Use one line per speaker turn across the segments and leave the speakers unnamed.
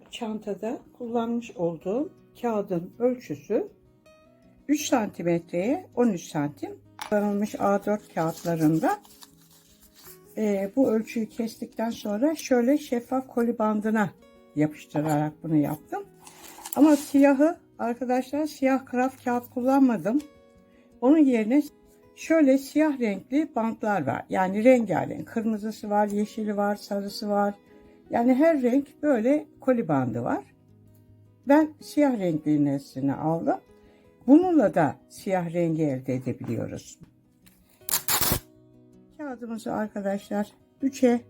Bu çantada kullanmış olduğum kağıdın ölçüsü 3 santimetreye 13 santim. Kullanılmış A4 kağıtlarında bu ölçüyü kestikten sonra şöyle şeffaf koli bandına yapıştırarak bunu yaptım. Ama siyahı arkadaşlar, siyah kraft kağıt kullanmadım. Onun yerine şöyle siyah renkli bantlar var. Yani rengarenk. Kırmızısı var, yeşili var, sarısı var. Yani her renk böyle koli bandı var. Ben siyah renklinesini aldım. Bununla da siyah rengi elde edebiliyoruz. Kağıdımızı arkadaşlar 3'e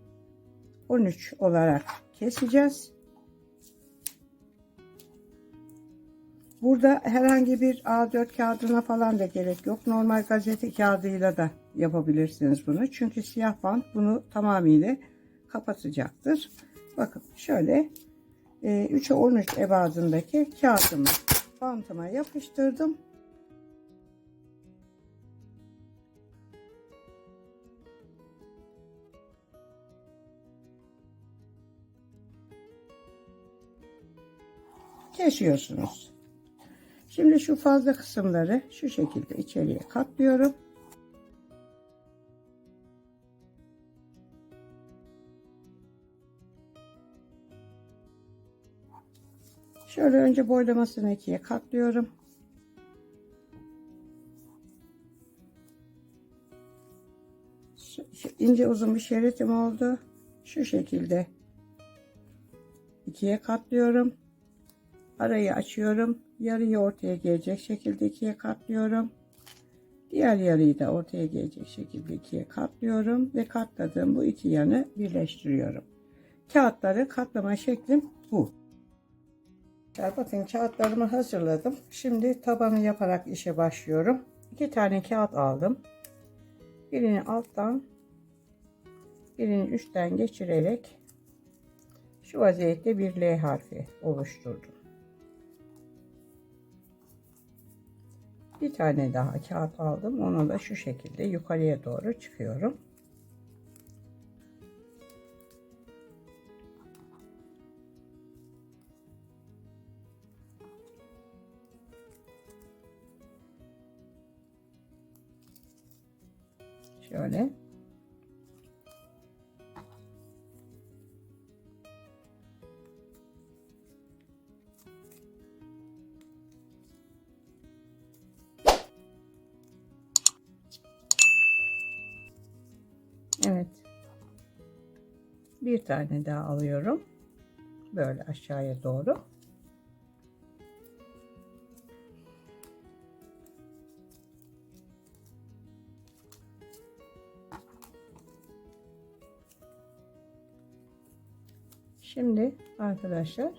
13 olarak keseceğiz. Burada herhangi bir A4 kağıdına falan da gerek yok. Normal gazete kağıdıyla da yapabilirsiniz bunu. Çünkü siyah bant bunu tamamıyla kapatacaktır. Bakın şöyle 3'e 13 ebadındaki kağıdımı bantıma yapıştırdım. Kesiyorsunuz. Şimdi şu fazla kısımları şu şekilde içeriye katlıyorum. Şöyle önce boylamasını ikiye katlıyorum. Şu ince uzun bir şeritim oldu. Şu şekilde ikiye katlıyorum. Arayı açıyorum. Yarıyı ortaya gelecek şekilde ikiye katlıyorum. Diğer yarıyı da ortaya gelecek şekilde ikiye katlıyorum. Ve katladığım bu iki yanı birleştiriyorum. Kağıtları katlama şeklim bu. Bakın kağıtlarımı hazırladım. Şimdi tabanı yaparak işe başlıyorum. 2 tane kağıt aldım. Birini alttan, birini üstten geçirerek şu vaziyette bir L harfi oluşturdum. Bir tane daha kağıt aldım. Onu da şu şekilde yukarıya doğru çıkıyorum. Şöyle. Evet. Bir tane daha alıyorum. Böyle aşağıya doğru. Şimdi arkadaşlar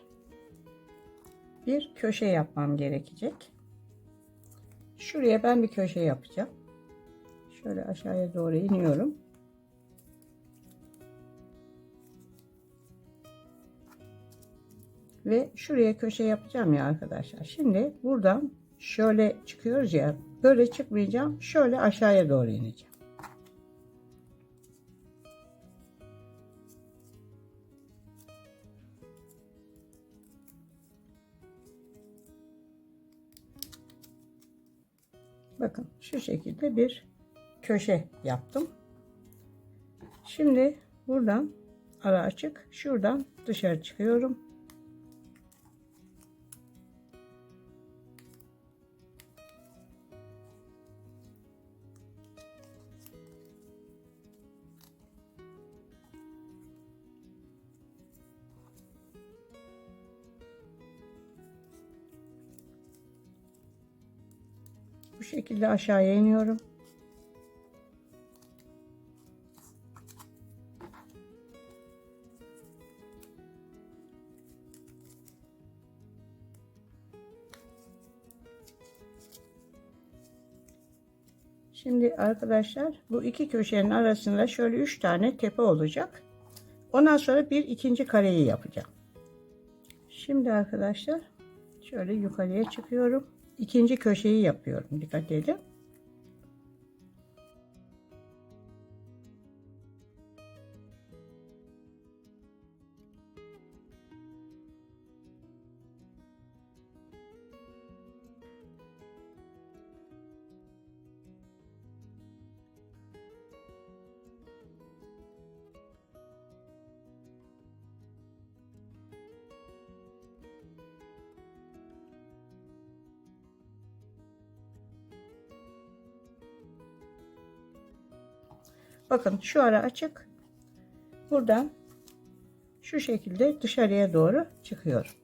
bir köşe yapmam gerekecek. Şuraya ben bir köşe yapacağım. Şöyle aşağıya doğru iniyorum. Ve şuraya köşe yapacağım ya arkadaşlar. Şimdi buradan şöyle çıkıyoruz ya. Böyle çıkmayacağım. Şöyle aşağıya doğru ineceğim. Bakın şu şekilde bir köşe yaptım. Şimdi buradan ara açık. Şuradan dışarı çıkıyorum. Bu şekilde aşağıya iniyorum. Şimdi arkadaşlar bu iki köşenin arasında şöyle 3 tane tepe olacak. Ondan sonra bir ikinci kareyi yapacağım. Şimdi arkadaşlar şöyle yukarıya çıkıyorum. İkinci köşeyi yapıyorum. Dikkat edin. Bakın şu ara açık. Buradan şu şekilde dışarıya doğru çıkıyor.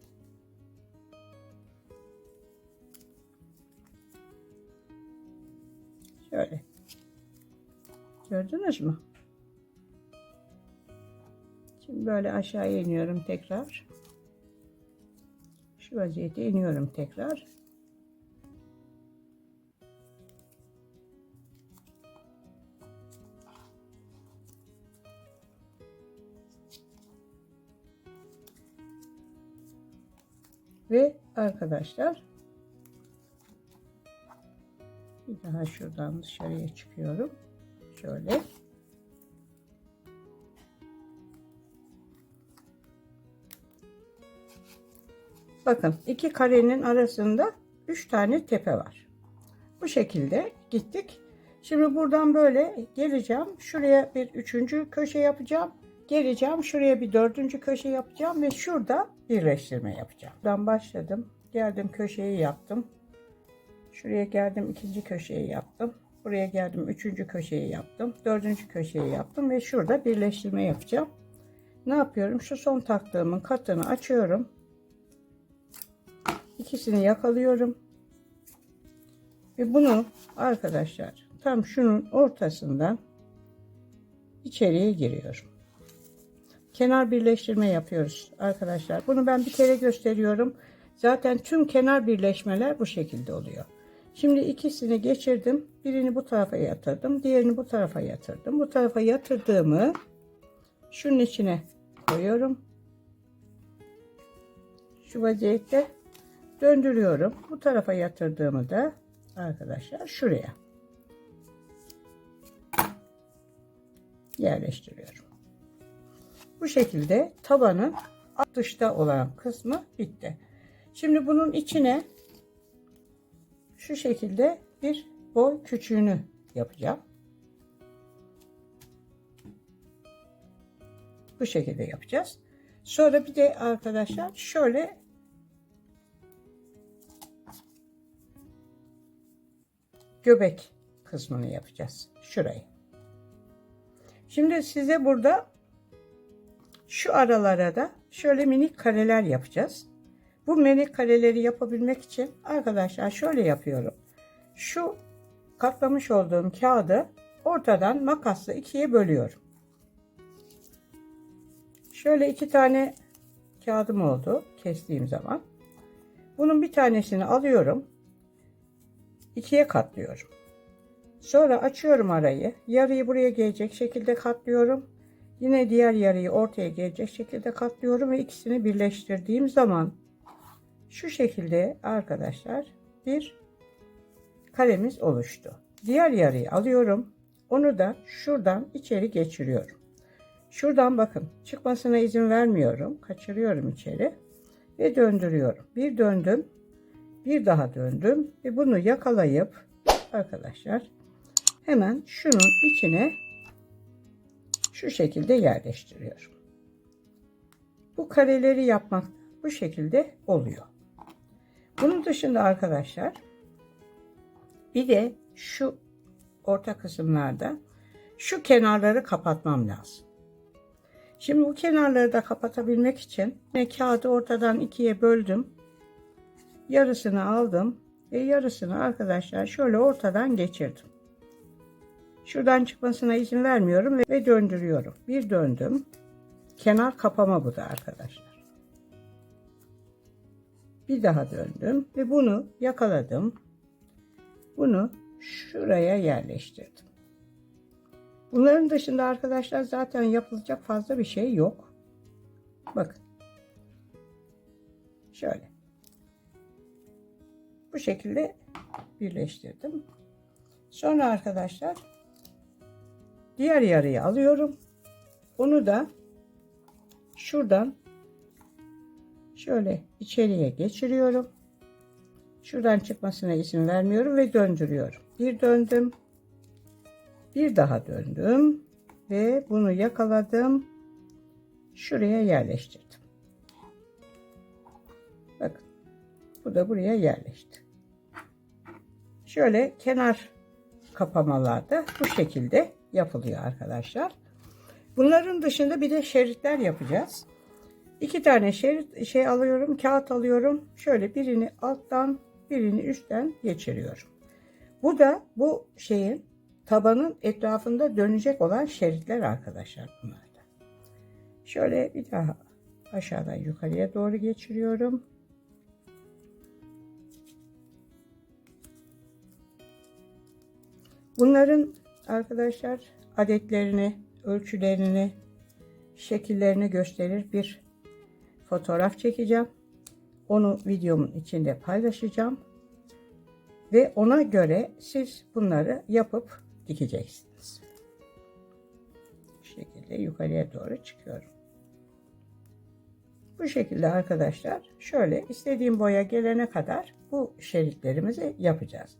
Şöyle. Gördünüz mü? Şimdi böyle aşağıya iniyorum tekrar. Şu vaziyete iniyorum tekrar. Ve arkadaşlar bir daha şuradan dışarıya çıkıyorum. Şöyle. Bakın iki karenin arasında 3 tane tepe var. Bu şekilde gittik. Şimdi buradan böyle geleceğim. Şuraya bir 3. köşe yapacağım. Geleceğim. Şuraya bir 4. köşe yapacağım ve şurada birleştirme yapacağım. Buradan başladım. Geldim köşeyi yaptım. Şuraya geldim 2. köşeyi yaptım. Buraya geldim 3. köşeyi yaptım. 4. köşeyi yaptım ve şurada birleştirme yapacağım. Ne yapıyorum? Şu son taktığımın katını açıyorum. İkisini yakalıyorum. Ve bunu arkadaşlar tam şunun ortasından içeriye giriyorum. Kenar birleştirme yapıyoruz arkadaşlar. Bunu ben bir kere gösteriyorum. Zaten tüm kenar birleşmeler bu şekilde oluyor. Şimdi ikisini geçirdim. Birini bu tarafa yatırdım. Diğerini bu tarafa yatırdım. Bu tarafa yatırdığımı şunun içine koyuyorum. Şu vaziyette döndürüyorum. Bu tarafa yatırdığımı da arkadaşlar şuraya yerleştiriyorum. Bu şekilde tabanın dışta olan kısmı bitti. Şimdi bunun içine şu şekilde bir boy küçüğünü yapacağım. Bu şekilde yapacağız. Sonra bir de arkadaşlar şöyle göbek kısmını yapacağız. Şurayı. Şimdi size burada şu aralara da şöyle minik kareler yapacağız. Bu minik kareleri yapabilmek için arkadaşlar şöyle yapıyorum. Şu katlamış olduğum kağıdı ortadan makasla ikiye bölüyorum. Şöyle 2 tane kağıdım oldu kestiğim zaman. Bunun bir tanesini alıyorum. İkiye katlıyorum. Sonra açıyorum arayı. Yarıyı buraya gelecek şekilde katlıyorum. Yine diğer yarıyı ortaya gelecek şekilde katlıyorum ve ikisini birleştirdiğim zaman şu şekilde arkadaşlar bir karemiz oluştu. Diğer yarıyı alıyorum. Onu da şuradan içeri geçiriyorum. Şuradan bakın çıkmasına izin vermiyorum. Kaçırıyorum içeri ve döndürüyorum. Bir döndüm. Bir daha döndüm ve bunu yakalayıp arkadaşlar hemen şunun içine şu şekilde yerleştiriyorum. Bu kareleri yapmak bu şekilde oluyor. Bunun dışında arkadaşlar bir de şu orta kısımlarda şu kenarları kapatmam lazım. Şimdi bu kenarları da kapatabilmek için kağıdı ortadan ikiye böldüm. Yarısını aldım ve yarısını arkadaşlar şöyle ortadan geçirdim. Şuradan çıkmasına izin vermiyorum ve döndürüyorum. Bir döndüm. Kenar kapama bu da arkadaşlar. Bir daha döndüm ve bunu yakaladım. Bunu şuraya yerleştirdim. Bunların dışında arkadaşlar zaten yapılacak fazla bir şey yok. Bakın. Şöyle. Bu şekilde birleştirdim. Sonra arkadaşlar diğer yarıyı alıyorum. Onu da şuradan şöyle içeriye geçiriyorum. Şuradan çıkmasına izin vermiyorum ve döndürüyorum. Bir döndüm. Bir daha döndüm ve bunu yakaladım. Şuraya yerleştirdim. Bakın. Bu da buraya yerleşti. Şöyle kenar kapamalarda bu şekilde yapılıyor arkadaşlar. Bunların dışında bir de şeritler yapacağız. 2 tane şerit alıyorum, kağıt alıyorum. Şöyle birini alttan, birini üstten geçiriyorum. Bu da bu şeyin tabanın etrafında dönecek olan şeritler arkadaşlar bunlar da. Şöyle bir daha aşağıdan yukarıya doğru geçiriyorum. Bunların arkadaşlar adetlerini, ölçülerini, şekillerini gösterir bir fotoğraf çekeceğim. Onu videomun içinde paylaşacağım. Ve ona göre siz bunları yapıp dikeceksiniz. Bu şekilde yukarıya doğru çıkıyorum. Bu şekilde arkadaşlar şöyle istediğim boya gelene kadar bu şeritlerimizi yapacağız.